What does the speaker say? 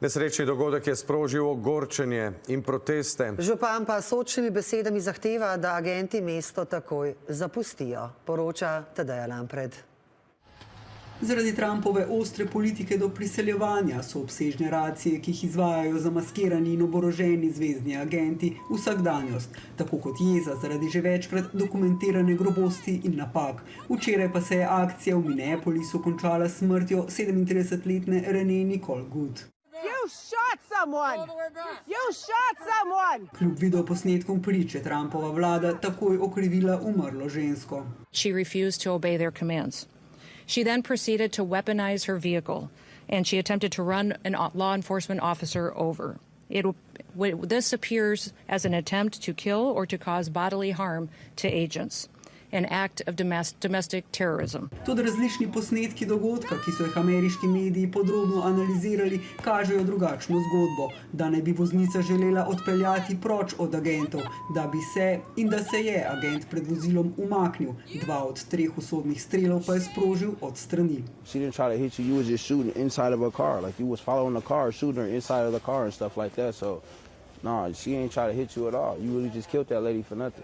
Nesrečni dogodek je sprožil ogorčenje in proteste. Župan pa s sočnimi besedami zahteva, da agenti mesto takoj zapustijo, poroča Tadeja Lampred. Zaradi Trumpove ostre politike do priseljevanja so obsežne racije, ki jih izvajajo zamaskirani in oboroženi zvezni agenti, vsakdanjost, tako kot jeza zaradi že večkrat dokumentirane grobosti in napak. Včeraj pa se je akcija v Minneapolisu končala s smrtjo 37-letne Renee Nicole Good. Kljub videoposnetkom priče Trumpova vlada takoj okrivila umrlo žensko. She refused to obey their commands. She then proceeded to weaponize her vehicle, and she attempted to run a law enforcement officer over. This appears as an attempt to kill or to cause bodily harm to agents, an act of domestic terrorism. Tudi različni posnetki dogodka, ki so jih ameriški mediji podrobno analizirali, kažejo drugačno zgodbo, da naj bi voznica želela odpeljati proč od agentov, da bi se in da se je agent pred vozilom umaknil. 2 od 3 usodnih strelov pa je sprožil od strani. She didn't try to hit you, you was just shooting inside of her car, like you was following the car, shooting her inside of the car and stuff like that, so no, she ain't try to hit you at all. You really just killed that lady for nothing.